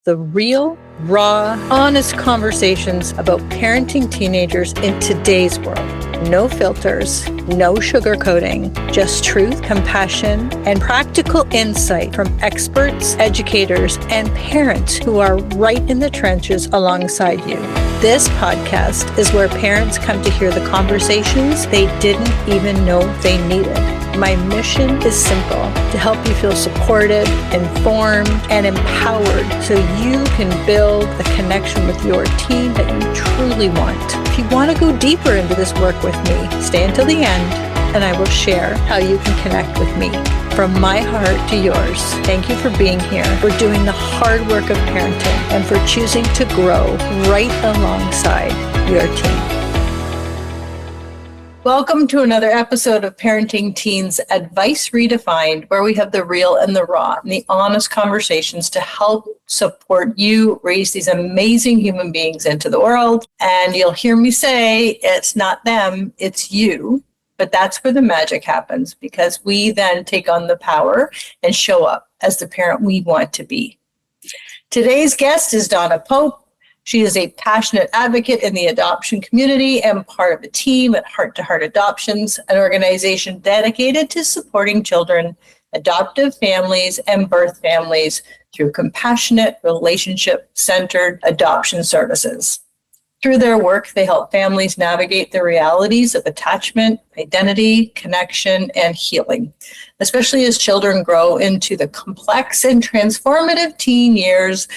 the real, raw, honest conversations about parenting teenagers in today's world. No filters, no sugarcoating, just truth, compassion, and practical insight from experts, educators, and parents who are right in the trenches alongside you. This podcast is where parents come to hear the conversations they didn't even know they needed. My mission is simple: to help you feel supported, informed, and empowered so you can build the connection with your teen that you truly want. If you want to go deeper into this work with me, stay until the end, and I will share how you can connect with me. From my heart to yours, thank you for being here, for doing the hard work of parenting, and for choosing to grow right alongside your teen. Welcome to another episode of Parenting Teens Advice Redefined, where we have the real and the raw and the honest conversations to help support you raise these amazing human beings into the world. And you'll hear me say, it's not them, it's you. But that's where the magic happens, because we then take on the power and show up as the parent we want to be. Today's guest is Donna Pope. She is a passionate advocate in the adoption community and part of a team at Heart to Heart Adoptions, an organization dedicated to supporting children, adoptive families, and birth families through compassionate, relationship-centered adoption services. Through their work, they help families navigate the realities of attachment, identity, connection, and healing, especially as children grow into the complex and transformative teen years.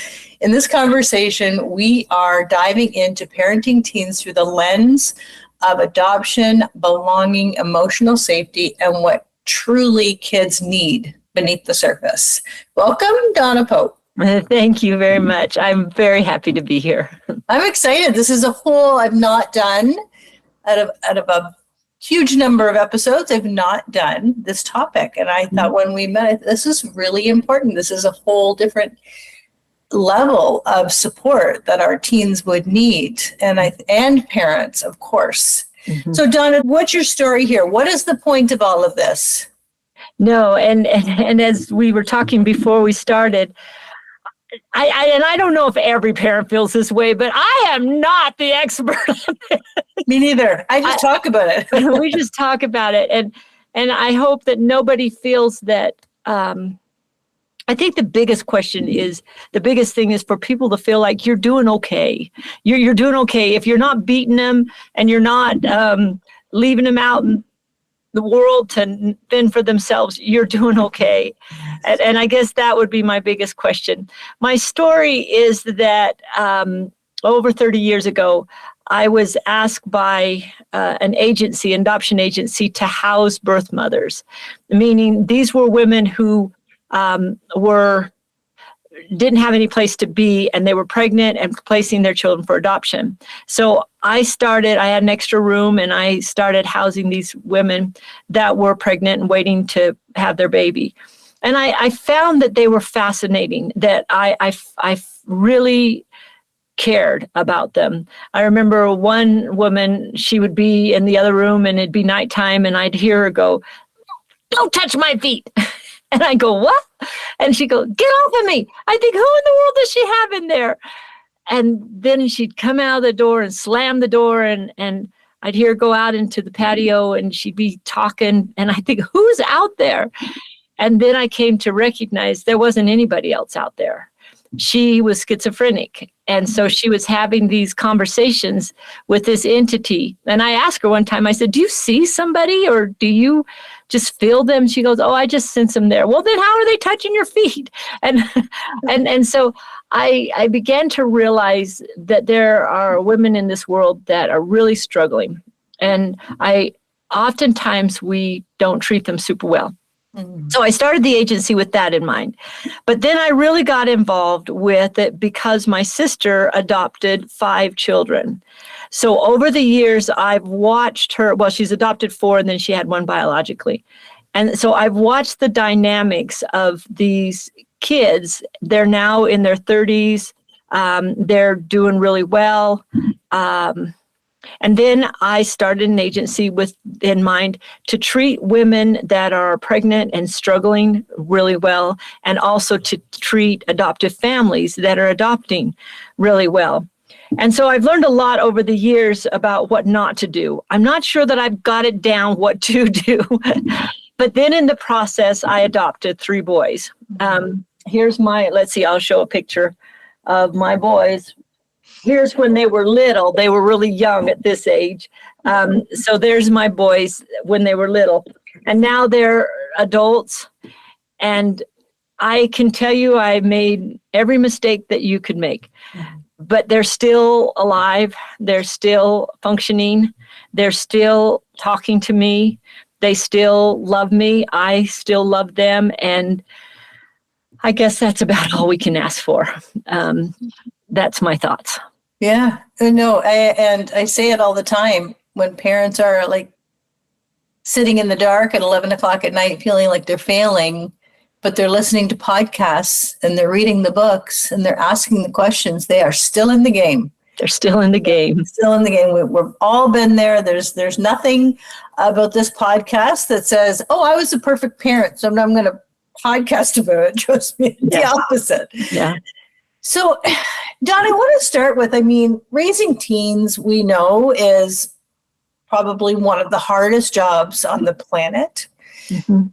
In this conversation, we are diving into parenting teens through the lens of adoption, belonging, emotional safety, and what truly kids need beneath the surface. Welcome, Donna Pope. Thank you very much. I'm very happy to be here. I'm excited. This is a whole I've not done out of a huge number of episodes. I've not done this topic. And I thought when we met, this is really important. This is a whole different level of support that our teens would need, and parents, of course. Mm-hmm. So Donna, what's your story here? What is the point of all of this? No, and as we were talking before we started, I don't know if every parent feels this way, but I am not the expert on it. Me neither. I just talk about it. We just talk about it. And I hope that nobody feels that. I think the biggest thing is for people to feel like you're doing okay. You're doing okay. If you're not beating them and you're not leaving them out in the world to fend for themselves, you're doing okay. And I guess that would be my biggest question. My story is that over 30 years ago, I was asked by an adoption agency, to house birth mothers, meaning these were women who didn't have any place to be, and they were pregnant and placing their children for adoption. So I had an extra room, and I started housing these women that were pregnant and waiting to have their baby. And I found that they were fascinating, that I really cared about them. I remember one woman, she would be in the other room and it'd be nighttime, and I'd hear her go, "Don't touch my feet." And I go, "What?" And she goes, "Get off of me." I think, who in the world does she have in there? And then she'd come out of the door and slam the door, and I'd hear her go out into the patio, and she'd be talking. And I think, who's out there? And then I came to recognize there wasn't anybody else out there. She was schizophrenic. And so she was having these conversations with this entity. And I asked her one time, I said, "Do you see somebody, or do you just feel them?" She goes, "Oh, I just sense them there." "Well, then how are they touching your feet?" And so I began to realize that there are women in this world that are really struggling. And oftentimes we don't treat them super well. So I started the agency with that in mind. But then I really got involved with it because my sister adopted 5 children. So over the years, I've watched her, she's adopted 4, and then she had 1 biologically. And so I've watched the dynamics of these kids. They're now in their 30s. They're doing really well. And then I started an agency with in mind to treat women that are pregnant and struggling really well, and also to treat adoptive families that are adopting really well. And so I've learned a lot over the years about what not to do. I'm not sure that I've got it down what to do. But then in the process, I adopted 3 boys. Here's let's see, I'll show a picture of my boys. Here's when they were little. They were really young at this age. So there's my boys when they were little. And now they're adults. And I can tell you I made every mistake that you could make. But they're still alive. They're still functioning. They're still talking to me. They still love me. I still love them. And I guess that's about all we can ask for. That's my thoughts. Yeah, no, and I say it all the time when parents are like sitting in the dark at 11 o'clock at night, feeling like they're failing, but they're listening to podcasts and they're reading the books and they're asking the questions. They are still in the game. They're still in the game. Still in the game. We've all been there. There's nothing about this podcast that says, oh, I was the perfect parent, so I'm going to podcast about it. Trust me, the opposite. Yeah. So, Donna, I want to start with, raising teens, we know, is probably one of the hardest jobs on the planet. Mm-hmm.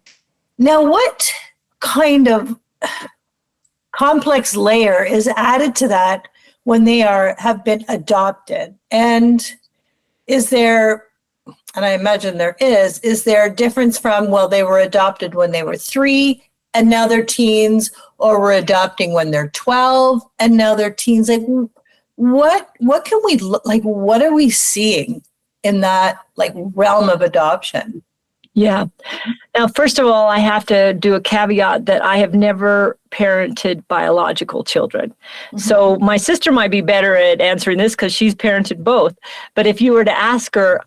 Now, what kind of complex layer is added to that when they have been adopted? And is there, and I imagine there is there a difference from, well, they were adopted when they were 3 and now they're teens, or we're adopting when they're 12 and now they're teens? Like, what can we look like? What are we seeing in that realm of adoption? Yeah. Now, first of all, I have to do a caveat that I have never parented biological children. Mm-hmm. So my sister might be better at answering this because she's parented both. But if you were to ask her,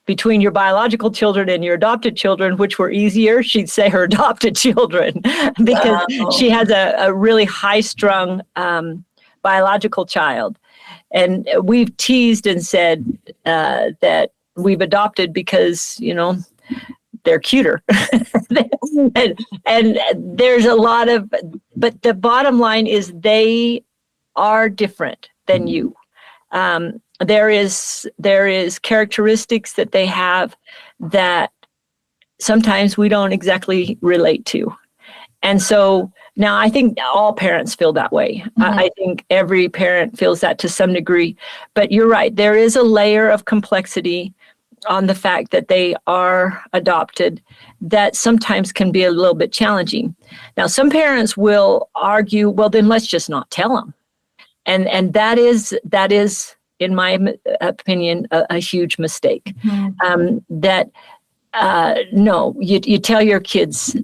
between your biological children and your adopted children, which were easier, she'd say her adopted children because she has a really high-strung biological child. And we've teased and said that we've adopted because, they're cuter. and there's a lot of, but the bottom line is they are different than you. There is characteristics that they have that sometimes we don't exactly relate to. And so now I think all parents feel that way. Mm-hmm. I think every parent feels that to some degree. But you're right, there is a layer of complexity on the fact that they are adopted that sometimes can be a little bit challenging. Now, some parents will argue, well, then let's just not tell them. And that is, in my opinion, a huge mistake. Mm-hmm. No, you tell your kids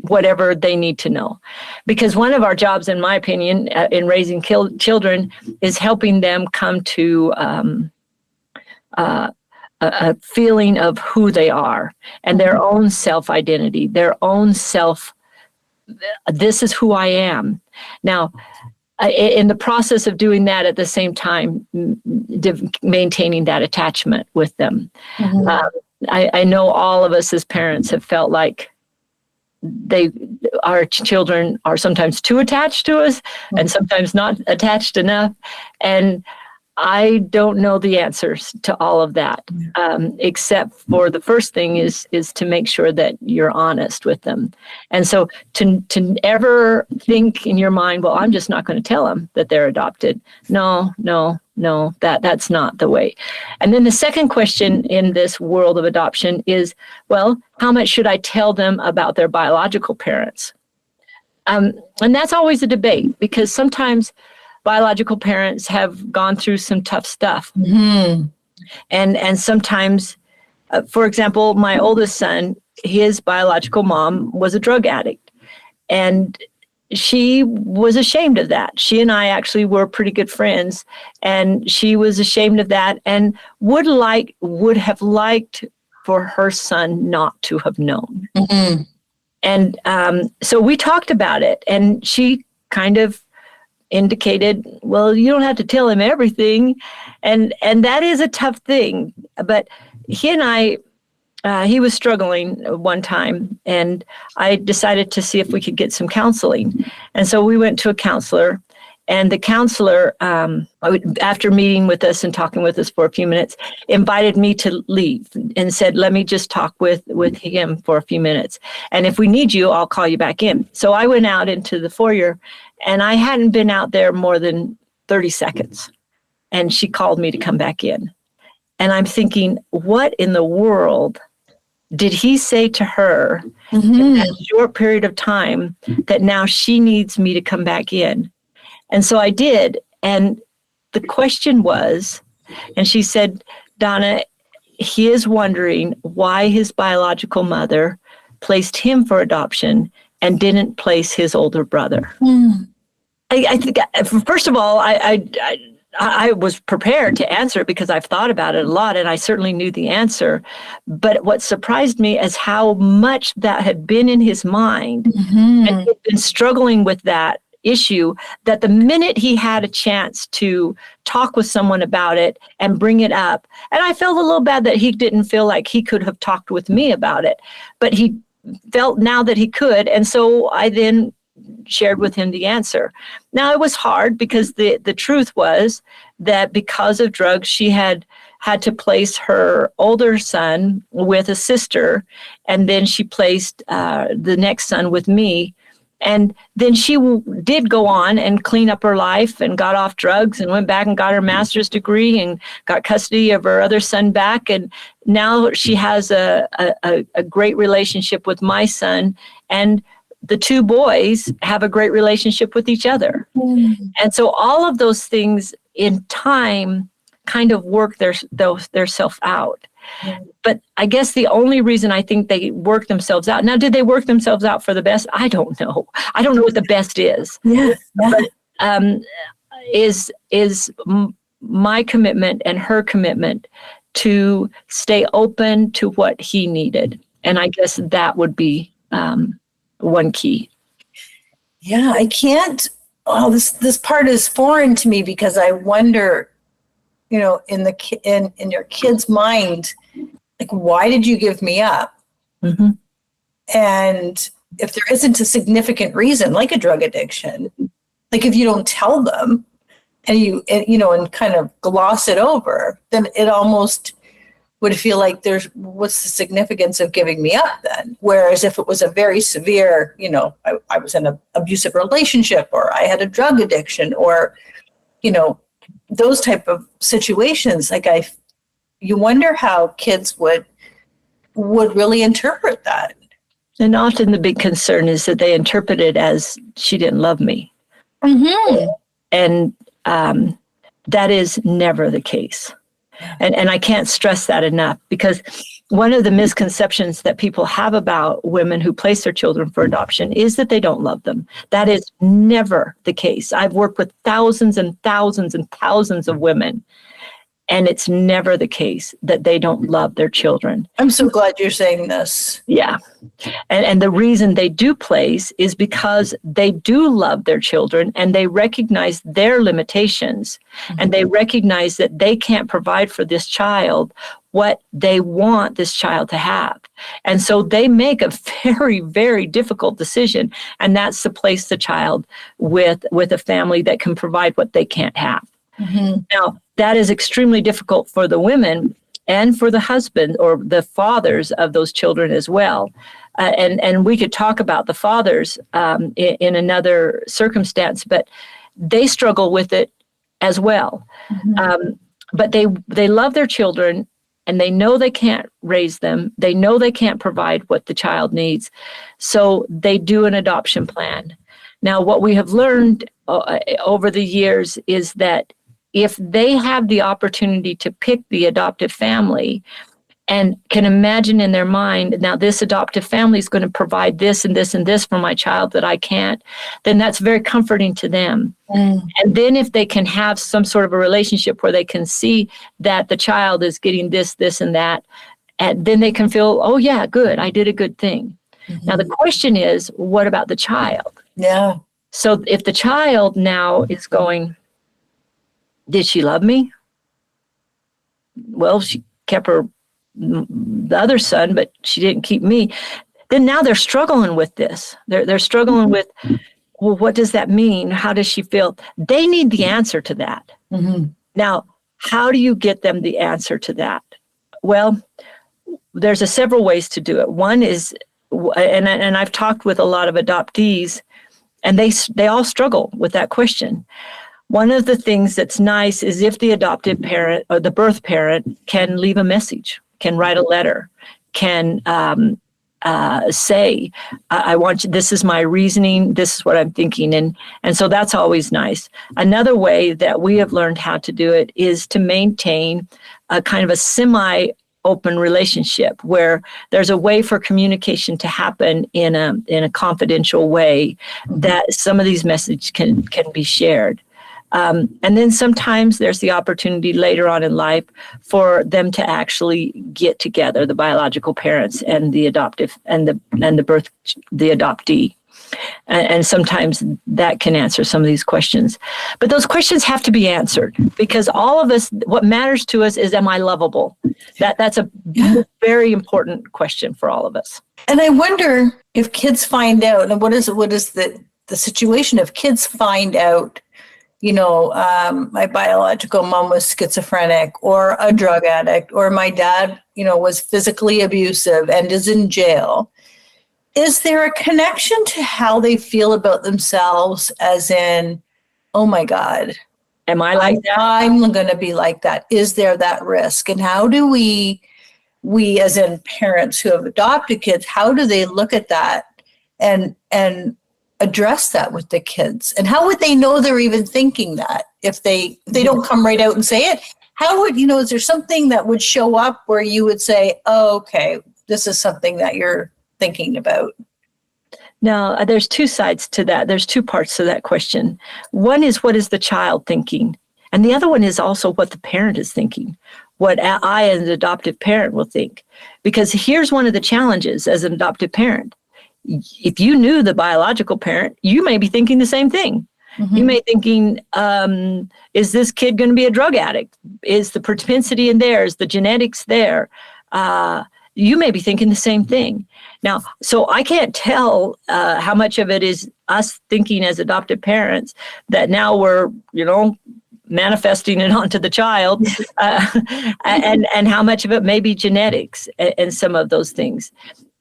whatever they need to know. Because one of our jobs, in my opinion, in raising children is helping them come to a feeling of who they are and their own self-identity, their own this is who I am. Now, in the process of doing that at the same time, maintaining that attachment with them. Mm-hmm. I know all of us as parents have felt like our children are sometimes too attached to us and sometimes not attached enough. And I don't know the answers to all of that, except for the first thing is to make sure that you're honest with them. And so to ever think in your mind, well, I'm just not going to tell them that they're adopted. No, that's not the way. And then the second question in this world of adoption is, well, how much should I tell them about their biological parents? And that's always a debate because sometimes biological parents have gone through some tough stuff. Mm-hmm. And sometimes, for example, my oldest son, his biological mom was a drug addict. And she was ashamed of that. She and I actually were pretty good friends. And she was ashamed of that and would have liked for her son not to have known. Mm-hmm. And so we talked about it. And she kind of indicated, well, you don't have to tell him everything. And that is a tough thing. But he and I, he was struggling one time, and I decided to see if we could get some counseling. And so we went to a counselor, and the counselor, after meeting with us and talking with us for a few minutes, invited me to leave and said, let me just talk with him for a few minutes. And if we need you, I'll call you back in. So I went out into the foyer, and I hadn't been out there more than 30 seconds. And she called me to come back in. And I'm thinking, what in the world did he say to her in that short period of time that now she needs me to come back in? And so I did. And the question was, and she said, Donna, he is wondering why his biological mother placed him for adoption and didn't place his older brother. I think, first of all, I was prepared to answer because I've thought about it a lot, and I certainly knew the answer. But what surprised me is how much that had been in his mind, and he'd been struggling with that issue, that the minute he had a chance to talk with someone about it and bring it up, and I felt a little bad that he didn't feel like he could have talked with me about it, but he felt now that he could. And so I then shared with him the answer. Now, it was hard because the truth was that because of drugs, she had to place her older son with a sister, and then she placed the next son with me. And then she did go on and clean up her life and got off drugs and went back and got her master's degree and got custody of her other son back. And now she has a great relationship with my son, and the two boys have a great relationship with each other. And so all of those things in time kind of work their self out. But I guess the only reason I think they work themselves out. Now, did they work themselves out for the best? I don't know. I don't know what the best is. But, is my commitment and her commitment to stay open to what he needed. And I guess that would be one key. Yeah, I can't. Oh, this part is foreign to me because I wonder, in your kid's mind, like, why did you give me up? And if there isn't a significant reason, like a drug addiction, like if you don't tell them and kind of gloss it over, then it almost would feel like what's the significance of giving me up then? Whereas if it was a very severe, I was in an abusive relationship, or I had a drug addiction, or, those type of situations, like you wonder how kids would really interpret that. And often the big concern is that they interpret it as she didn't love me. And that is never the case. And I can't stress that enough, because one of the misconceptions that people have about women who place their children for adoption is that they don't love them. That is never the case. I've worked with thousands and thousands and thousands of women, and it's never the case that they don't love their children. I'm so glad you're saying this. Yeah. And the reason they do place is because they do love their children, and they recognize their limitations, and they recognize that they can't provide for this child what they want this child to have. And so they make a very, very difficult decision, and that's to place the child with a family that can provide what they can't have. Now, that is extremely difficult for the women and for the husband or the fathers of those children as well. And we could talk about the fathers in another circumstance, but they struggle with it as well. But they love their children, and they know they can't raise them. They know they can't provide what the child needs. So they do an adoption plan. Now, what we have learned over the years is that if they have the opportunity to pick the adoptive family and can imagine in their mind, now this adoptive family is going to provide this and this and this for my child that I can't, then that's very comforting to them. And then if they can have some sort of a relationship where they can see that the child is getting this, this, and that, and then they can feel, oh yeah, good, I did a good thing. Now the question is, what about the child? Yeah. So if the child now is going, did she love me? Well, she kept the other son, but she didn't keep me. Then now they're struggling with this. They're struggling with, well, what does that mean? How does she feel? They need the answer to that. Now, how do you get them the answer to that? Well, there's several ways to do it. One is, and I've talked with a lot of adoptees, and they all struggle with that question. One of the things that's nice is if the adoptive parent or the birth parent can leave a message, can write a letter, can say, I want you, this is my reasoning, this is what I'm thinking. And so that's always nice. Another way that we have learned how to do it is to maintain a kind of a semi-open relationship where there's a way for communication to happen in a confidential way that some of these messages can be shared. And then sometimes there's the opportunity later on in life for them to actually get together, the biological parents and the adoptive and the adoptee. And sometimes that can answer some of these questions. But those questions have to be answered because all of us, what matters to us is, am I lovable? That's a very important question for all of us. And I wonder if kids find out, and what is the situation if kids find out, my biological mom was schizophrenic or a drug addict, or my dad, was physically abusive and is in jail. Is there a connection to how they feel about themselves as in, oh my God, am I like that? I'm going to be like that. Is there that risk? And how do we as in parents who have adopted kids, how do they look at that and address that with the kids? And how would they know they're even thinking that if they don't come right out and say it? How would, is there something that would show up where you would say, oh, okay, this is something that you're thinking about? Now, there's two sides to that. There's two parts to that question. One is, what is the child thinking? And the other one is also what the parent is thinking, what I as an adoptive parent will think. Because here's one of the challenges as an adoptive parent. If you knew the biological parent, you may be thinking the same thing. You may thinking, is this kid going to be a drug addict? Is the propensity in there? Is the genetics there? You may be thinking the same thing. Now, so I can't tell how much of it is us thinking as adoptive parents that now we're, manifesting it onto the child, and how much of it may be genetics and some of those things.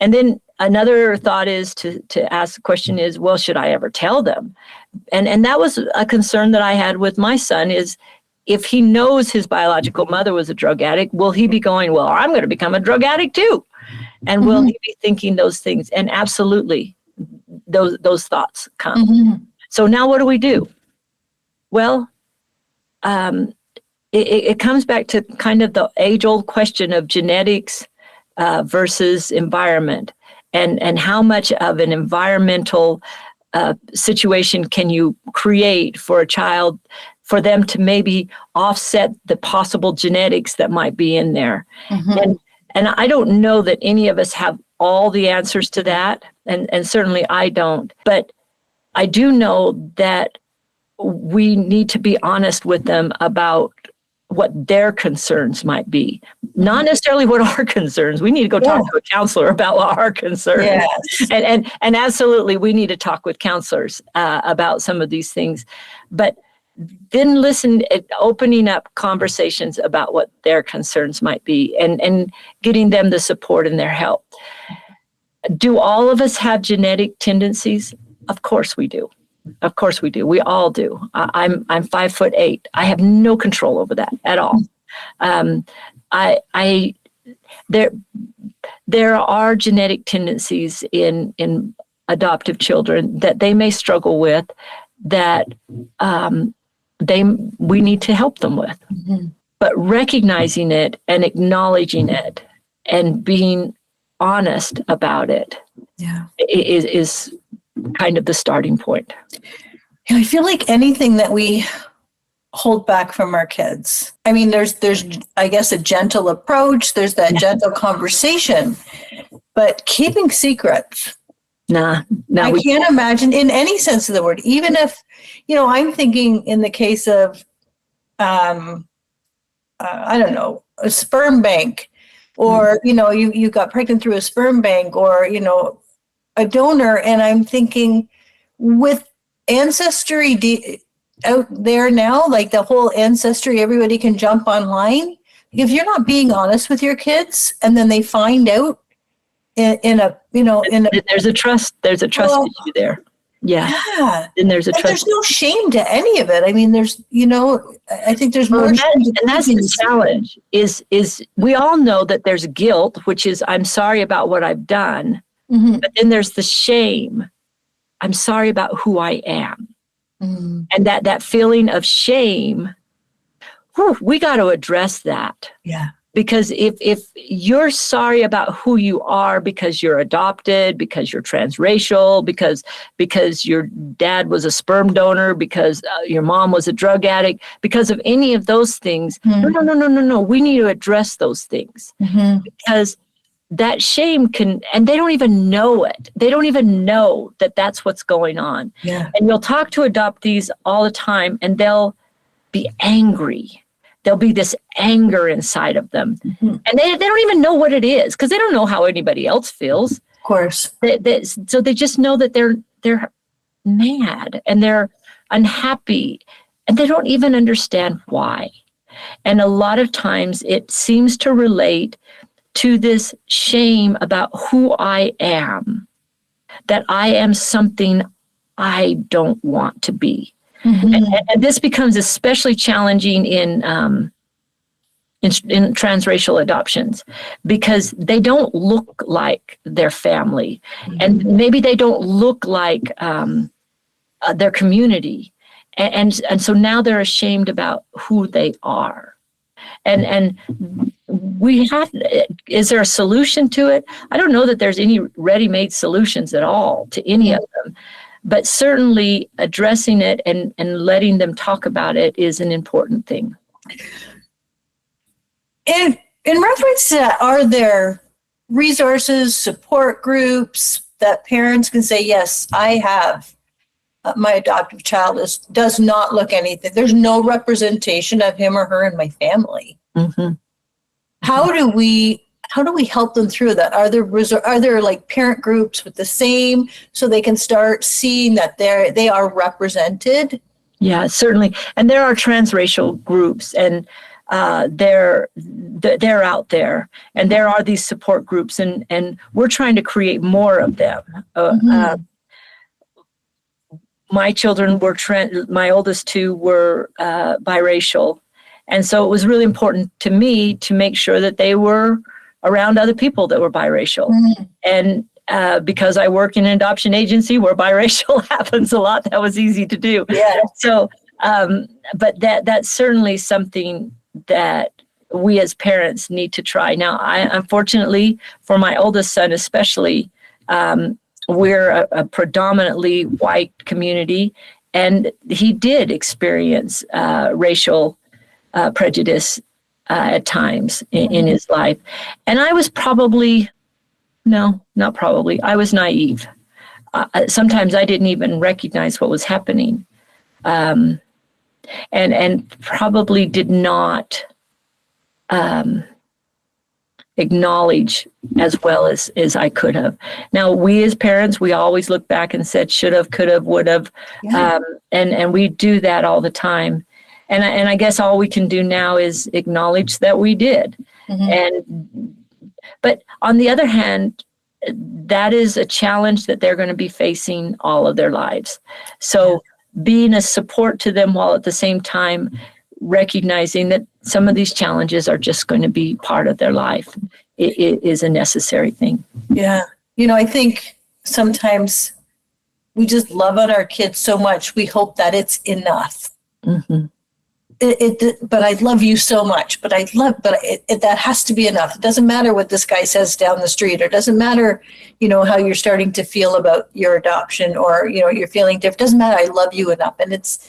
And then another thought is to ask the question is, well, should I ever tell them? And that was a concern that I had with my son is, if he knows his biological mother was a drug addict, will he be going, well, I'm going to become a drug addict too? And will he be thinking those things? And absolutely, those thoughts come. So now what do? Well, it comes back to kind of the age-old question of genetics versus environment, and how much of an environmental situation can you create for a child, for them to maybe offset the possible genetics that might be in there. And I don't know that any of us have all the answers to that, and certainly I don't. But I do know that we need to be honest with them about what their concerns might be, not necessarily what our concerns. We need to go talk to a counselor about what our concerns. And absolutely, we need to talk with counselors about some of these things. But then listen, opening up conversations about what their concerns might be, and getting them the support and their help. Do all of us have genetic tendencies? Of course we do. Of course we do. We all do. I'm 5'8". I have no control over that at all. There are genetic tendencies in adoptive children that they may struggle with, that we need to help them with. But recognizing it and acknowledging it and being honest about it is kind of the starting point. I feel like anything that we hold back from our kids, I mean, there's I guess a gentle approach, there's that gentle conversation, but keeping secrets No, I we can't imagine in any sense of the word, even if, I'm thinking in the case of, I don't know, a sperm bank, or, you got pregnant through a sperm bank, or, a donor. And I'm thinking with Ancestry out there now, like the whole Ancestry, everybody can jump online. If you're not being honest with your kids and then they find out there's a trust issue there. Yeah. And there's a trust. There's no shame to any of it. I mean, there's, I think there's more. And that's the challenge is we all know that there's guilt, which is, I'm sorry about what I've done. Mm-hmm. But then there's the shame. I'm sorry about who I am. Mm-hmm. And that feeling of shame, we got to address that. Yeah. Because if you're sorry about who you are because you're adopted, because you're transracial, because your dad was a sperm donor, because your mom was a drug addict, because of any of those things, no. We need to address those things. Mm-hmm. Because that shame and they don't even know it. They don't even know that that's what's going on. Yeah. And you'll talk to adoptees all the time and they'll be angry. There'll be this anger inside of them. Mm-hmm. And they don't even know what it is because they don't know how anybody else feels. Of course. So they just know that they're mad and they're unhappy and they don't even understand why. And a lot of times it seems to relate to this shame about who I am, that I am something I don't want to be. Mm-hmm. And this becomes especially challenging in transracial adoptions because they don't look like their family, mm-hmm. and maybe they don't look like their community, and so now they're ashamed about who they are. And is there a solution to it? I don't know that there's any ready-made solutions at all to any of them. But certainly addressing it and letting them talk about it is an important thing. In reference to that, are there resources, support groups that parents can say, yes, I have my adoptive child does not look anything. There's no representation of him or her in my family. Mm-hmm. How do we help them through that? Are there like parent groups with the same, so they can start seeing that they are represented? Yeah, certainly. And there are transracial groups, and they're out there, and there are these support groups, and we're trying to create more of them. Mm-hmm. My children my oldest two were biracial, and so it was really important to me to make sure that they were around other people that were biracial. Mm-hmm. And because I work in an adoption agency where biracial happens a lot, that was easy to do. Yeah. So, but that's certainly something that we as parents need to try. Now, unfortunately, for my oldest son especially, we're a predominantly white community, and he did experience racial prejudice at times in his life. And I was I was naive. Sometimes I didn't even recognize what was happening. And probably did not acknowledge as well as I could have. Now, we as parents, we always look back and said, should have, could have, would have. Yeah. And we do that all the time. And I guess all we can do now is acknowledge that we did. Mm-hmm. But on the other hand, that is a challenge that they're going to be facing all of their lives. So being a support to them while at the same time recognizing that some of these challenges are just going to be part of their life, it is a necessary thing. Yeah. I think sometimes we just love on our kids so much, we hope that it's enough. Mm-hmm. But I love you so much, but that has to be enough. It doesn't matter what this guy says down the street, or it doesn't matter, how you're starting to feel about your adoption, or, you're feeling different. It doesn't matter. I love you enough. And it's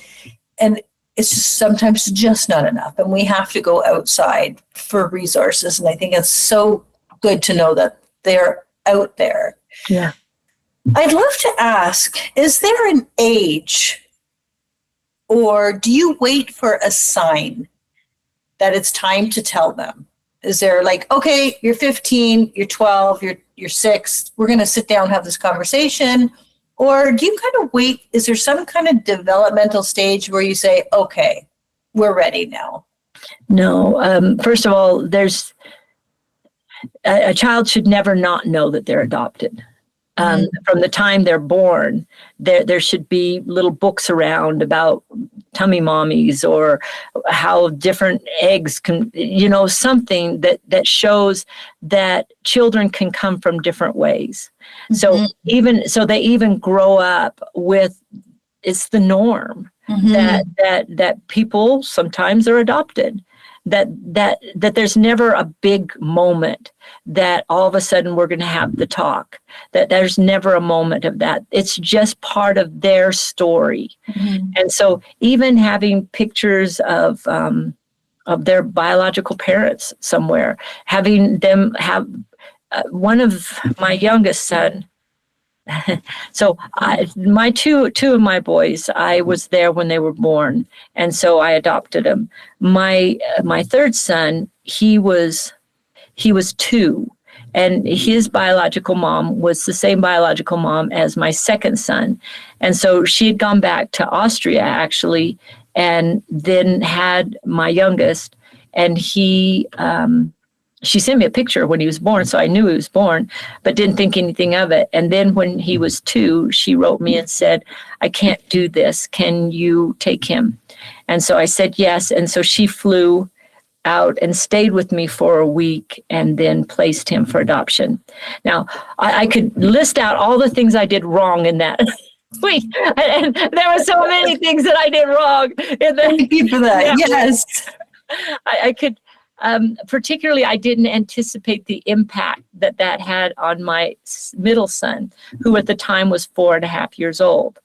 just sometimes just not enough. And we have to go outside for resources. And I think it's so good to know that they're out there. Yeah. I'd love to ask, is there an age, or do you wait for a sign that it's time to tell them? Is there like, okay, you're 15, you're 12, you're 6, we're going to sit down and have this conversation? Or do you kind of wait? Is there some kind of developmental stage where you say, okay, we're ready now? No. First of all, there's a child should never not know that they're adopted. From the time they're born, there should be little books around about tummy mommies or how different eggs can, something that shows that children can come from different ways. So they even grow up with, it's the norm that people sometimes are adopted. That there's never a big moment that all of a sudden we're going to have the talk, that there's never a moment of that. It's just part of their story. And so even having pictures of their biological parents somewhere, having them have one of my youngest son. So my two of my boys, I was there when they were born, and so I adopted them. My third son, he was 2, and his biological mom was the same biological mom as my second son, and so she had gone back to Austria actually, and then had my youngest, and she sent me a picture when he was born, so I knew he was born, but didn't think anything of it. And then when he was 2, she wrote me and said, I can't do this. Can you take him? And so I said yes. And so she flew out and stayed with me for a week and then placed him for adoption. Now, I could list out all the things I did wrong in that week. And there were so many things that I did wrong. Thank you for that. Yes. I could... particularly, I didn't anticipate the impact that had on my middle son, who at the time was 4.5 years old.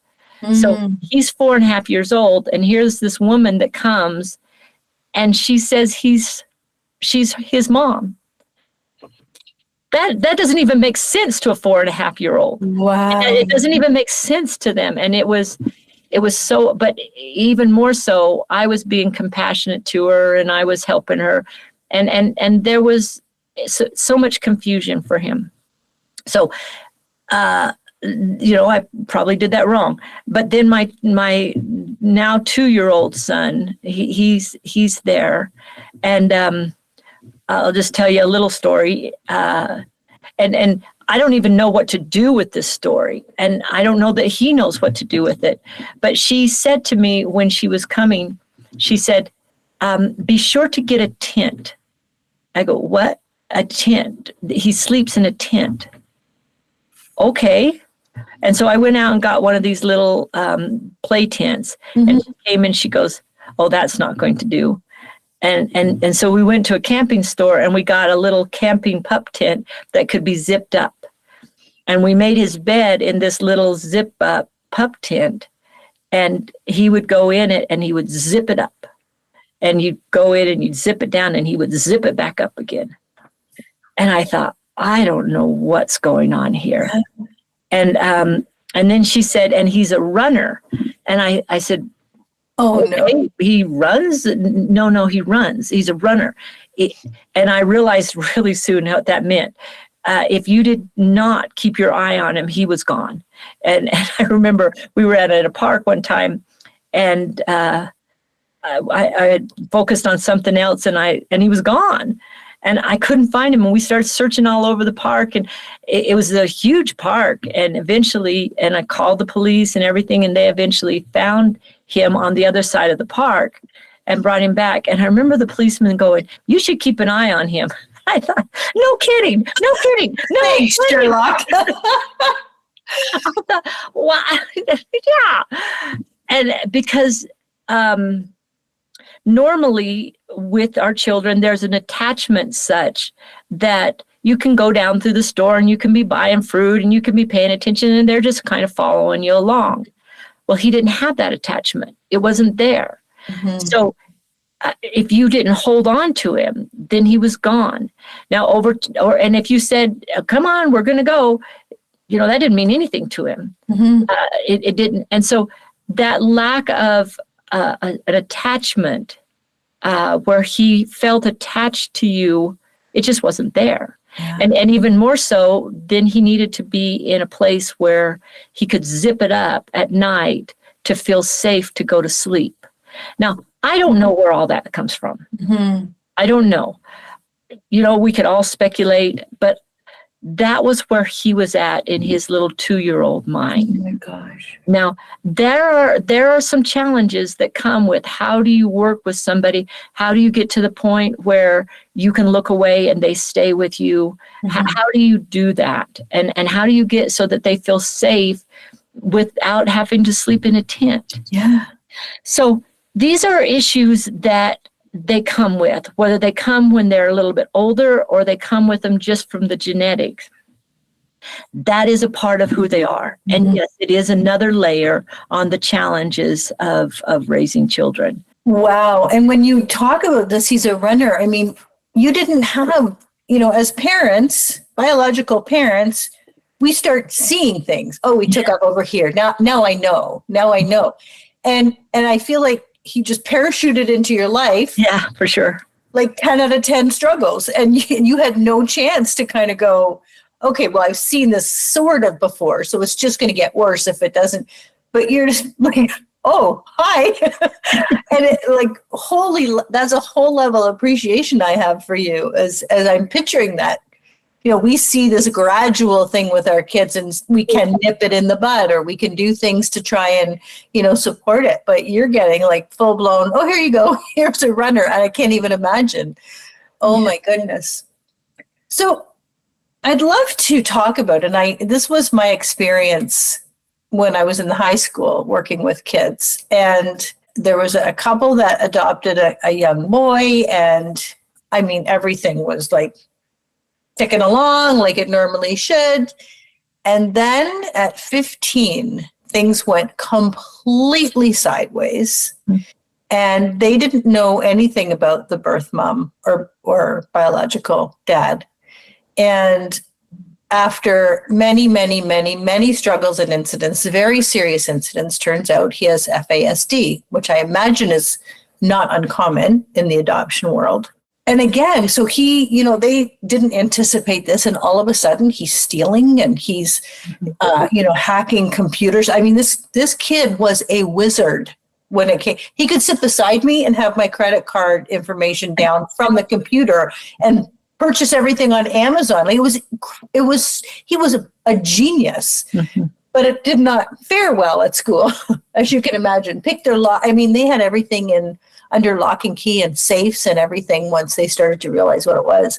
So he's 4.5 years old, and here's this woman that comes, and she says she's his mom. That doesn't even make sense to a 4.5-year-old. Wow! It doesn't even make sense to them, and it was so, but even more so, I was being compassionate to her and I was helping her. And there was so much confusion for him. So, I probably did that wrong. But then my now 2-year-old son, he's there. And I'll just tell you a little story. And I don't even know what to do with this story. And I don't know that he knows what to do with it. But she said to me when she was coming, she said, be sure to get a tent. I go, what? A tent? He sleeps in a tent. Okay. And so I went out and got one of these little play tents. And she came and she goes, oh, that's not going to do. And so we went to a camping store and we got a little camping pup tent that could be zipped up. And we made his bed in this little zip up pup tent. And he would go in it and he would zip it up. And you'd go in and you'd zip it down and he would zip it back up again. And I thought, I don't know what's going on here. And then she said, and he's a runner. And I said, oh, okay, no. He runs? No, he runs. He's a runner. And I realized really soon what that meant. If you did not keep your eye on him, he was gone. And I remember we were at a park one time, and I had focused on something else, and he was gone. And I couldn't find him. And we started searching all over the park. And it was a huge park. And eventually, and I called the police and everything, and they eventually found him on the other side of the park and brought him back. And I remember the policeman going, you should keep an eye on him. I thought, no kidding. No. Thanks, Sherlock. I thought, wow. Yeah. And because normally with our children, there's an attachment such that you can go down through the store and you can be buying fruit and you can be paying attention and they're just kind of following you along. Well, he didn't have that attachment. It wasn't there. Mm-hmm. So if you didn't hold on to him, then he was gone. Now and if you said, come on, we're going to go, that didn't mean anything to him. It didn't. And so that lack of an attachment, where he felt attached to you, it just wasn't there. Yeah. And even more so, then he needed to be in a place where he could zip it up at night to feel safe to go to sleep. Now, I don't know where all that comes from. I don't know. We could all speculate, but that was where he was at in his little 2-year-old mind. Oh my gosh. Now, there are some challenges that come with how do you work with somebody? How do you get to the point where you can look away and they stay with you? How do you do that? And how do you get so that they feel safe without having to sleep in a tent? Yeah. So these are issues that they come with, whether they come when they're a little bit older or they come with them just from the genetics. That is a part of who they are. And yes, it is another layer on the challenges of raising children. Wow. And when you talk about this, he's a runner. I mean, you didn't have, as parents, biological parents, we start seeing things. Oh, we took off over here. Now I know. And I feel like he just parachuted into your life. Yeah, for sure. Like 10 out of 10 struggles. And you had no chance to kind of go, okay, well, I've seen this sort of before, so it's just going to get worse if it doesn't. But you're just like, oh, hi. And that's a whole level of appreciation I have for you as I'm picturing that. We see this gradual thing with our kids and we can nip it in the bud, or we can do things to try and, support it. But you're getting like full blown, oh, here you go. Here's a runner. And I can't even imagine. Oh my goodness. So I'd love to talk about, this was my experience when I was in the high school working with kids. And there was a couple that adopted a young boy. And I mean, everything was like ticking along like it normally should. And then at 15, things went completely sideways. And they didn't know anything about the birth mom or biological dad. And after many, many, many, many struggles and incidents, very serious incidents, turns out he has FASD, which I imagine is not uncommon in the adoption world. And again, so he, they didn't anticipate this. And all of a sudden he's stealing and he's, hacking computers. I mean, this kid was a wizard when it came. He could sit beside me and have my credit card information down from the computer and purchase everything on Amazon. Like he was a genius, but it did not fare well at school, as you can imagine. Picked their lock. I mean, they had everything under lock and key and safes and everything once they started to realize what it was.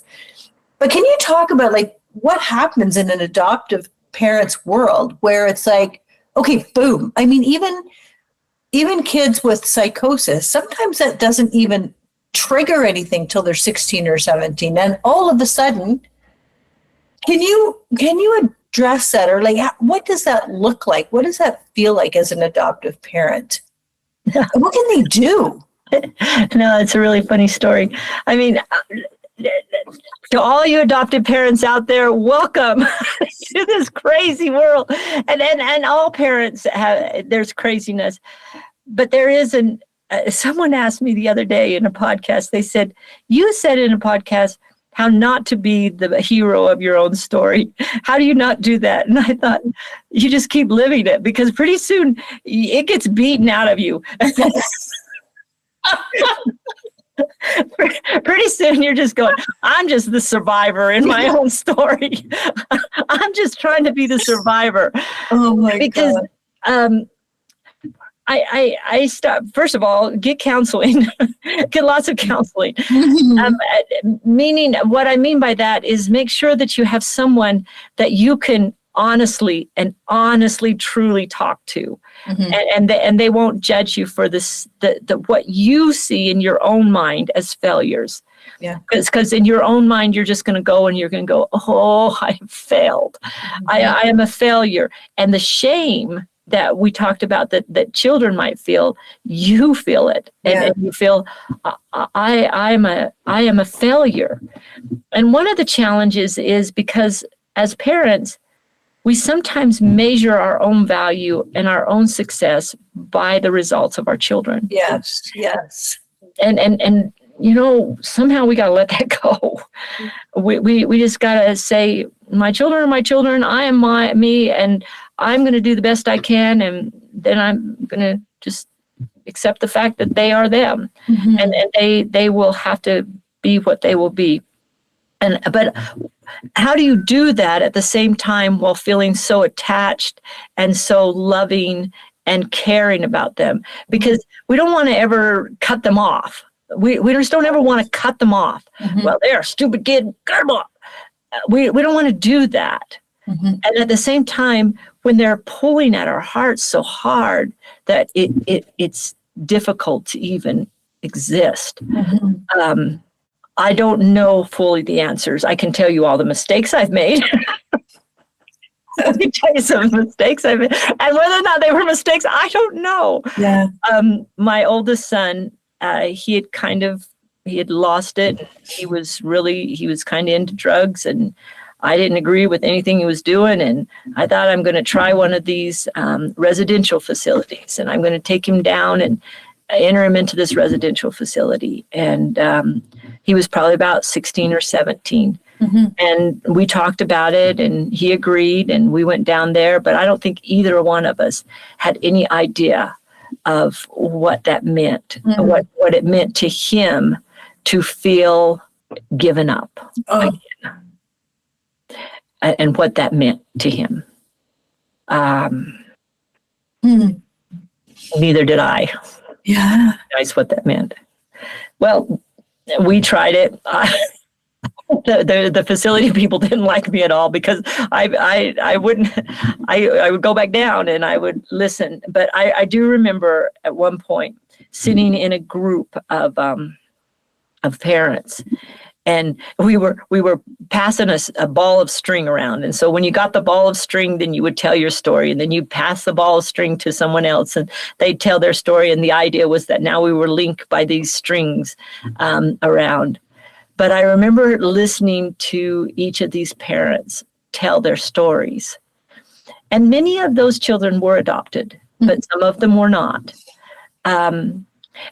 But can you talk about like what happens in an adoptive parent's world where it's like, okay, boom. I mean, even kids with psychosis, sometimes that doesn't even trigger anything till they're 16 or 17. And all of a sudden, can you address that? Or like, what does that look like? What does that feel like as an adoptive parent? What can they do? No, it's a really funny story. I mean, to all you adoptive parents out there, welcome to this crazy world. And all parents there's craziness, but there is someone asked me the other day in a podcast, they said, you said in a podcast how not to be the hero of your own story. How do you not do that? And I thought, you just keep living it, because pretty soon it gets beaten out of you. Pretty soon you're just going, I'm just the survivor in my own story. I'm just trying to be the survivor. Oh my God. I start, first of all, get counseling, get lots of counseling. Meaning, what I mean by that is make sure that you have someone that you can honestly truly talk to, and they won't judge you for this, the what you see in your own mind as failures. Yeah, because in your own mind, you're just going to go and you're going to go, oh, I failed. I am a failure. And the shame that we talked about that children might feel, you feel it, and you feel I am a failure. And one of the challenges is because as parents, we sometimes measure our own value and our own success by the results of our children. Yes. And somehow we got to let that go. We just got to say, my children are my children. I am me, and I'm going to do the best I can. And then I'm going to just accept the fact that they are them, and they will have to be what they will be. But how do you do that at the same time while feeling so attached and so loving and caring about them? Because we don't want to ever cut them off. We just don't ever want to cut them off. Well, they're a stupid kid. Cut them off. We don't want to do that. And at the same time, when they're pulling at our hearts so hard that it's difficult to even exist. I don't know fully the answers. I can tell you all the mistakes I've made. I can tell you some mistakes I've made. And whether or not they were mistakes, I don't know. Yeah. My oldest son, he had lost it. He was kind of into drugs, and I didn't agree with anything he was doing. And I thought, I'm going to try one of these residential facilities, and I'm going to take him down and enter him into this residential facility. And he was probably about 16 or 17. And we talked about it, and he agreed, and we went down there. But I don't think either one of us had any idea of what that meant, what it meant to him to feel given up again, and what that meant to him. Neither did I. Yeah. That's what that meant. Well, we tried it. The facility people didn't like me at all, because I would go back down and I would listen. But I do remember at one point sitting in a group of parents, and we were passing a ball of string around. And so when you got the ball of string, then you would tell your story, and then you pass the ball of string to someone else, and they'd tell their story. And the idea was that now we were linked by these strings around. But I remember listening to each of these parents tell their stories. And many of those children were adopted, but some of them were not. And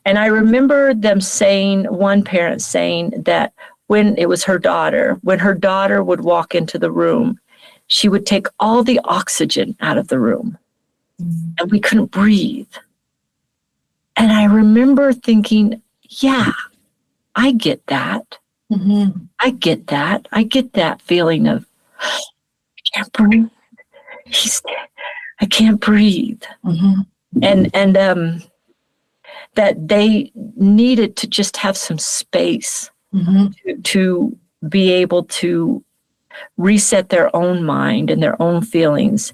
I remember one parent saying that when it was her daughter would walk into the room, she would take all the oxygen out of the room, and we couldn't breathe. And I remember thinking, yeah, I get that. I get that. I get that feeling of, I can't breathe. I can't breathe. And that they needed to just have some space to be able to reset their own mind and their own feelings.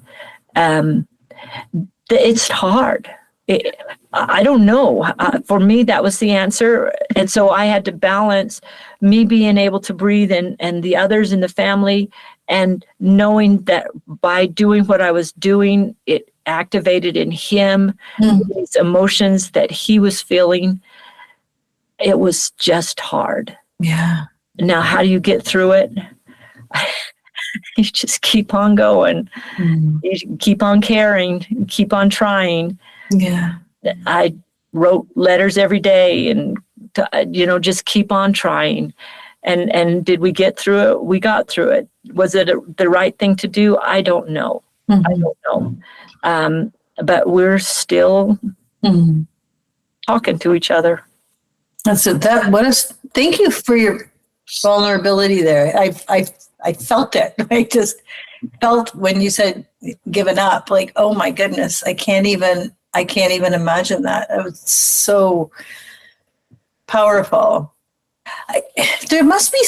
It's hard. I don't know. For me, that was the answer. And so I had to balance me being able to breathe and the others in the family, and knowing that by doing what I was doing, it activated in him these emotions that he was feeling. It was just hard. Yeah. Now, how do you get through it? You just keep on going. You keep on caring, keep on trying. Yeah. I wrote letters every day, and just keep on trying. And did we get through it? We got through it. Was it the right thing to do? I don't know. I don't know. But we're still talking to each other. That's it. Thank you for your vulnerability there. I felt it. I just felt when you said given up, like, oh my goodness, I can't even imagine that. It was so powerful. There must be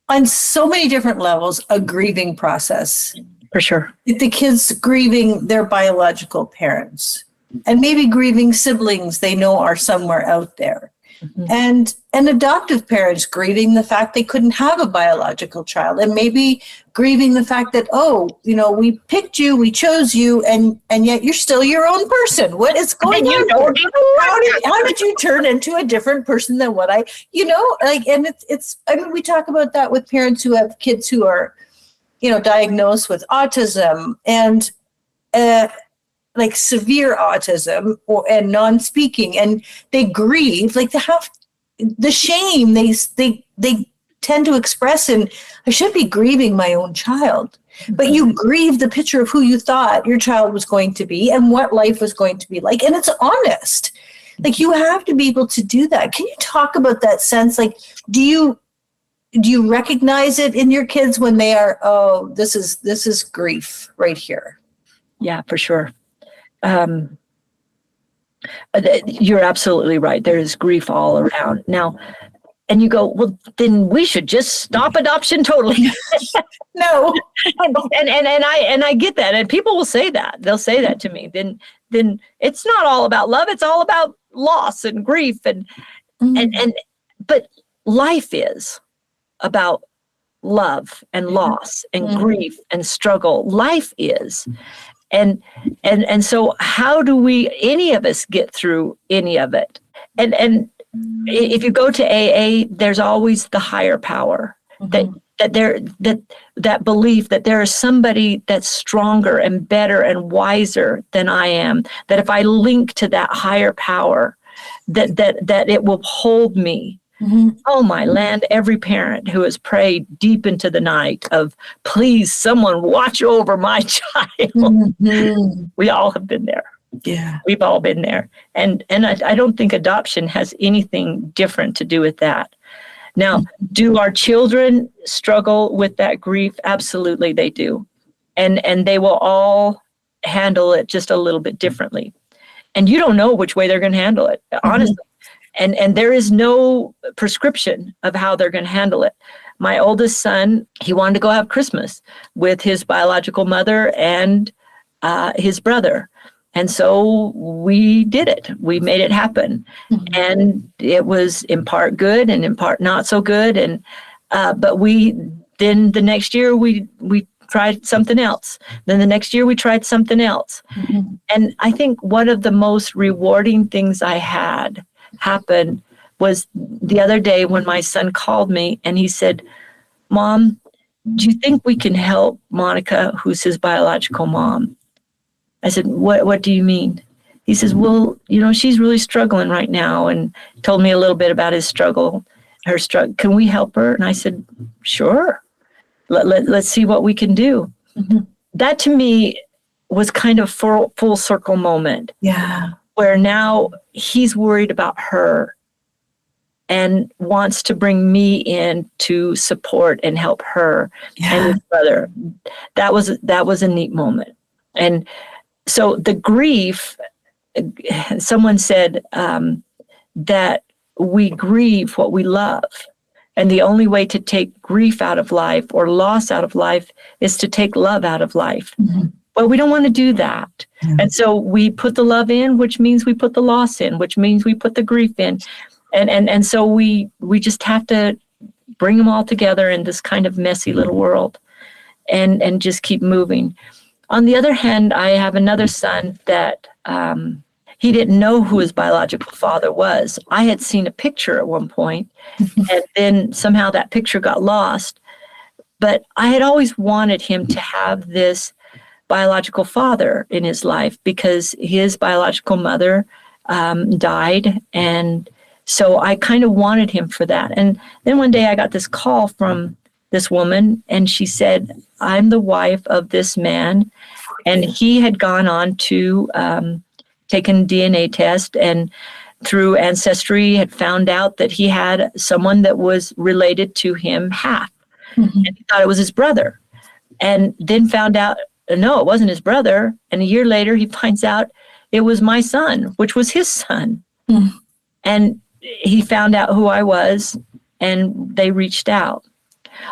on so many different levels, a grieving process. For sure. The kids grieving their biological parents, and maybe grieving siblings they know are somewhere out there. And adoptive parents grieving the fact they couldn't have a biological child, and maybe grieving the fact that, we picked you, we chose you, and yet you're still your own person. What is going on? How did you turn into a different person than what and we talk about that with parents who have kids who are, diagnosed with autism and like severe autism and non-speaking, and they grieve, like they have the shame they tend to express in, I should be grieving my own child. But you grieve the picture of who you thought your child was going to be and what life was going to be like. And it's honest. Like, you have to be able to do that. Can you talk about that sense? Like, do you recognize it in your kids when they are, oh, this is grief right here? Yeah, for sure. You're absolutely right. There is grief all around now. And you go, well, then we should just stop adoption totally. No. and I get that. And people will say that. They'll say that to me. Then it's not all about love. It's all about loss and grief. But life is about love and loss and grief and struggle. Life is. And so how do any of us get through any of it? And if you go to AA, there's always the higher power, that belief that there is somebody that's stronger and better and wiser than I am, that if I link to that higher power, that it will hold me. Oh, my land, every parent who has prayed deep into the night of, please, someone watch over my child. We all have been there. Yeah. We've all been there. And I don't think adoption has anything different to do with that. Now, do our children struggle with that grief? Absolutely, they do. And they will all handle it just a little bit differently. And you don't know which way they're going to handle it, honestly. And there is no prescription of how they're going to handle it. My oldest son, he wanted to go have Christmas with his biological mother and his brother. And so we did it. We made it happen. And it was in part good and in part not so good. And but then the next year we tried something else. Then the next year we tried something else. And I think one of the most rewarding things I had happen was the other day when my son called me and he said, Mom, do you think we can help Monica, who's his biological mom? I said, what do you mean? He says, well, she's really struggling right now, and told me a little bit about his struggle, her struggle. Can we help her? And I said, sure. Let's see what we can do. That to me was kind of full circle moment. Yeah. Where now he's worried about her and wants to bring me in to support and help her and his brother. That was a neat moment. And so the grief, someone said that we grieve what we love. And the only way to take grief out of life or loss out of life is to take love out of life. Well, we don't want to do that. And so we put the love in, which means we put the loss in, which means we put the grief in. And so we just have to bring them all together in this kind of messy little world and just keep moving. On the other hand, I have another son that he didn't know who his biological father was. I had seen a picture at one point, and then somehow that picture got lost. But I had always wanted him to have this biological father in his life because his biological mother died. And so I kind of wanted him for that. And then one day I got this call from this woman, and she said, I'm the wife of this man. And he had gone on to take a DNA test, and through Ancestry had found out that he had someone that was related to him half. And he thought it was his brother. And then found out, no, it wasn't his brother. And a year later, he finds out it was my son, which was his son. And he found out who I was, and they reached out.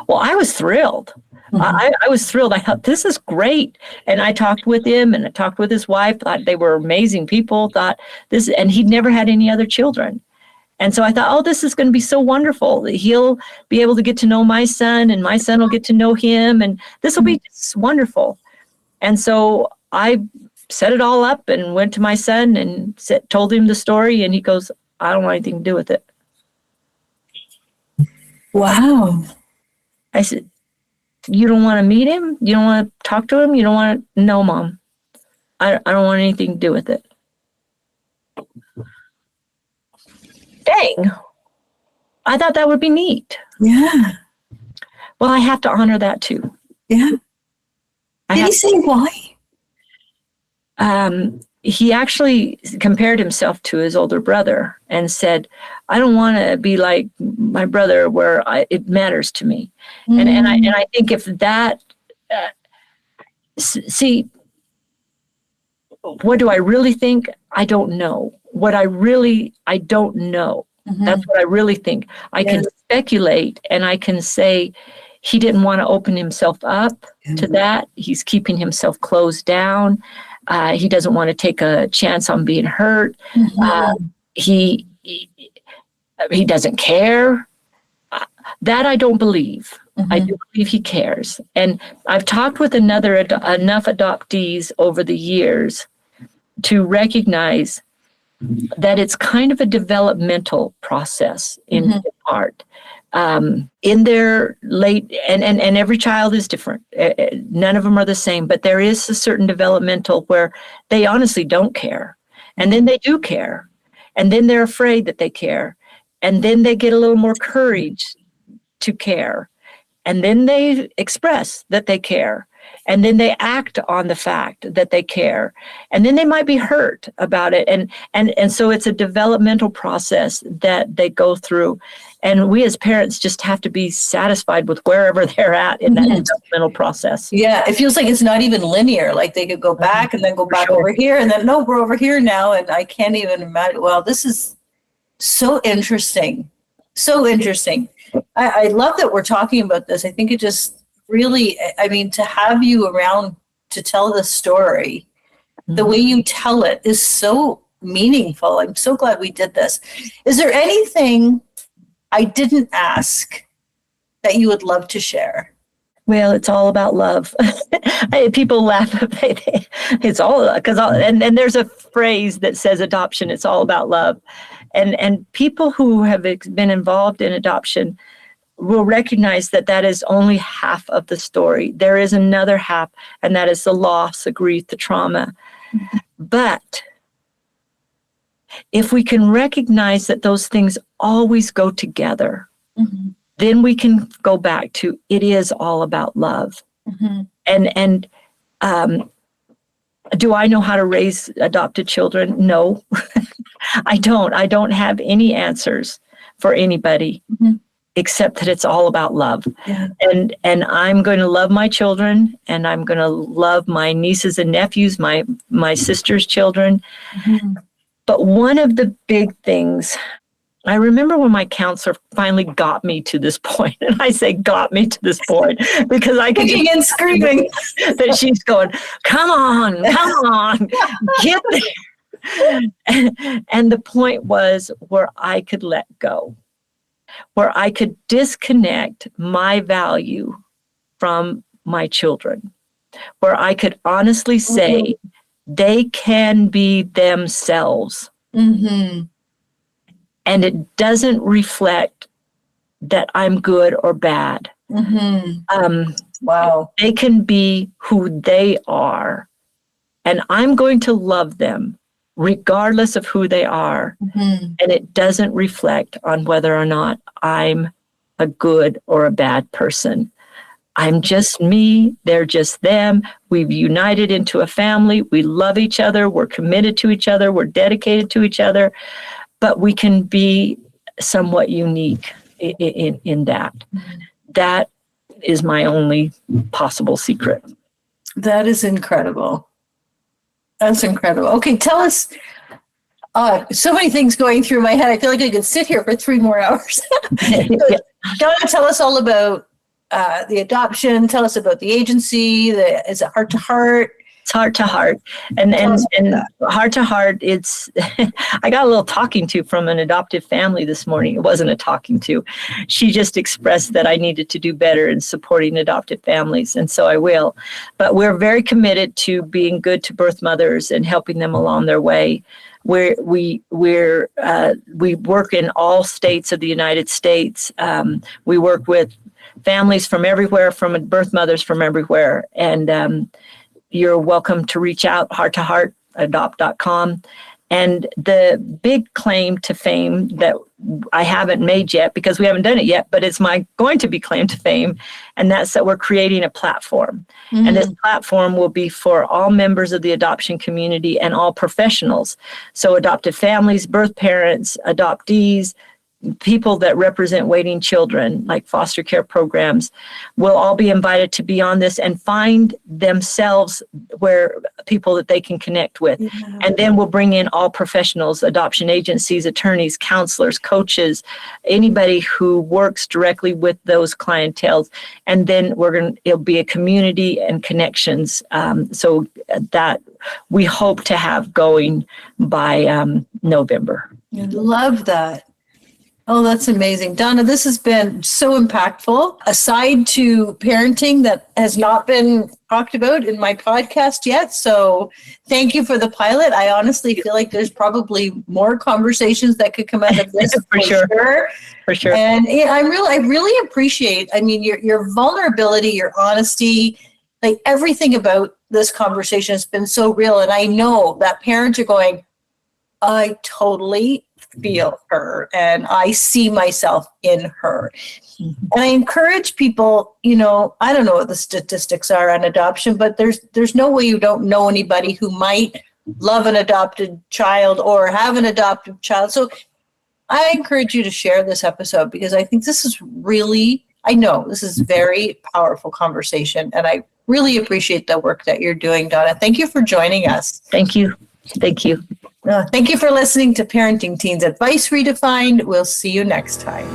Well, I was thrilled. I was thrilled. I thought, this is great. And I talked with him, and I talked with his wife, thought they were amazing people, thought this, and he'd never had any other children. And so I thought, oh, this is going to be so wonderful. He'll be able to get to know my son, and my son will get to know him, and this will be just wonderful. And so I set it all up and went to my son and told him the story, and he goes, I don't want anything to do with it. Wow. I said, You don't want to meet him? You don't want to talk to him? You don't want to? No, Mom. I don't want anything to do with it. Dang. I thought that would be neat. Yeah. Well, I have to honor that too. Yeah. Did he say why? He actually compared himself to his older brother and said, I don't want to be like my brother where it matters to me. And I think if that, see, what do I really think? I don't know. I don't know. That's what I really think. I can speculate and I can say he didn't want to open himself up to that. He's keeping himself closed down. He doesn't want to take a chance on being hurt. He doesn't care. That I don't believe. I do believe he cares. And I've talked with enough adoptees over the years to recognize that it's kind of a developmental process in part. In their late, and every child is different. None of them are the same, but there is a certain developmental where they honestly don't care. And then they do care. And then they're afraid that they care. And then they get a little more courage to care. And then they express that they care. And then they act on the fact that they care. And then they might be hurt about it. And so it's a developmental process that they go through. And we as parents just have to be satisfied with wherever they're at in that developmental process. Yeah, it feels like it's not even linear. Like they could go back and then go back over here. And then, no, we're over here now. And I can't even imagine. Well, this is so interesting. So interesting. I love that we're talking about this. I think it just really, I mean, to have you around to tell the story, the way you tell it is so meaningful. I'm so glad we did this. Is there anything I didn't ask that you would love to share? Well, it's all about love. People laugh. It's all because, and there's a phrase that says adoption. It's all about love, and people who have been involved in adoption will recognize that that is only half of the story. There is another half, and that is the loss, the grief, the trauma. But if we can recognize that those things always go together, then we can go back to it is all about love. And do I know how to raise adopted children? No, I don't. I don't have any answers for anybody except that it's all about love. And I'm going to love my children, and I'm going to love my nieces and nephews, my sister's children. But one of the big things, I remember when my counselor finally got me to this point, and I say got me to this point because I could kicking and screaming that she's going, come on, get there. And the point was where I could let go, where I could disconnect my value from my children, where I could honestly say they can be themselves. And it doesn't reflect that I'm good or bad. Wow. They can be who they are. And I'm going to love them regardless of who they are. And it doesn't reflect on whether or not I'm a good or a bad person. I'm just me. They're just them. We've united into a family. We love each other. We're committed to each other. We're dedicated to each other. But we can be somewhat unique in that. That is my only possible secret. That is incredible. That's incredible. Okay, tell us, so many things going through my head. I feel like I could sit here for 3 more hours. Donna, tell us all about the adoption. Tell us about the agency. Is it Heart to Heart? It's Heart to Heart. And Heart to Heart, it's, I got a little talking to from an adoptive family this morning. It wasn't a talking to. She just expressed that I needed to do better in supporting adoptive families. And so I will. But we're very committed to being good to birth mothers and helping them along their way. We work in all states of the United States. We work with families from everywhere, from birth mothers from everywhere. And you're welcome to reach out, heart to heart, adopt.com. And the big claim to fame that I haven't made yet, because we haven't done it yet, but it's my going to be claim to fame, and that's that we're creating a platform. Mm-hmm. And this platform will be for all members of the adoption community and all professionals. So adoptive families, birth parents, adoptees, people that represent waiting children, like foster care programs, will all be invited to be on this and find themselves where people that they can connect with. Yeah. And then we'll bring in all professionals, adoption agencies, attorneys, counselors, coaches, anybody who works directly with those clientels. And then it'll be a community and connections. So that we hope to have going by November. I love that. Oh, that's amazing. Donna, this has been so impactful. Aside to parenting that has not been talked about in my podcast yet. So thank you for the pilot. I honestly feel like there's probably more conversations that could come out of this. For sure. For sure. And I really appreciate, your vulnerability, your honesty, like everything about this conversation has been so real. And I know that parents are going, I totally feel her and I see myself in her. Mm-hmm. And I encourage people, I don't know what the statistics are on adoption, but there's no way you don't know anybody who might love an adopted child or have an adoptive child. So I encourage you to share this episode, because I think this is very powerful conversation. And I really appreciate the work that you're doing, Donna. Thank you for joining us. Thank you. Thank you. Thank you for listening to Parenting Teens Advice Redefined. We'll see you next time.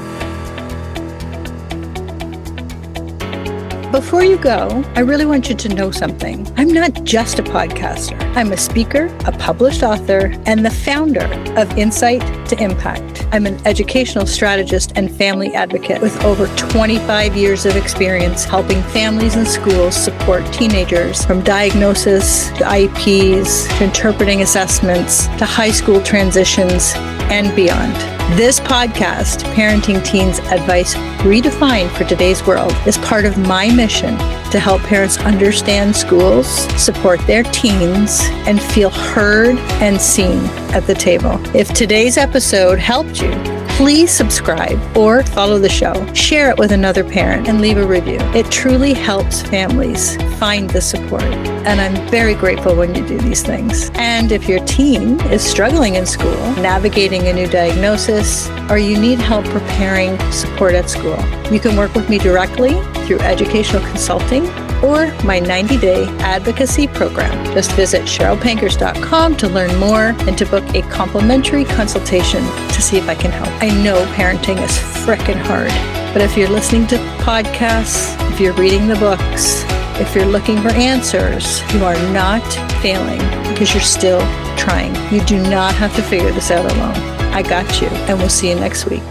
Before you go, I really want you to know something. I'm not just a podcaster. I'm a speaker, a published author, and the founder of Insight to Impact. I'm an educational strategist and family advocate with over 25 years of experience helping families and schools support teenagers from diagnosis to IEPs to interpreting assessments to high school transitions and beyond. This podcast, Parenting Teens Advice Redefined for Today's World, is part of my mission to help parents understand schools, support their teens, and feel heard and seen at the table. If today's episode helped you, please subscribe or follow the show, share it with another parent, and leave a review. It truly helps families find the support, and I'm very grateful when you do these things. And if your teen is struggling in school, navigating a new diagnosis, or you need help preparing support at school, you can work with me directly through educational consulting or my 90-day advocacy program. Just visit CherylPankers.com to learn more and to book a complimentary consultation to see if I can help. I know parenting is frickin' hard, but if you're listening to podcasts, if you're reading the books, if you're looking for answers, you are not failing because you're still trying. You do not have to figure this out alone. I got you, and we'll see you next week.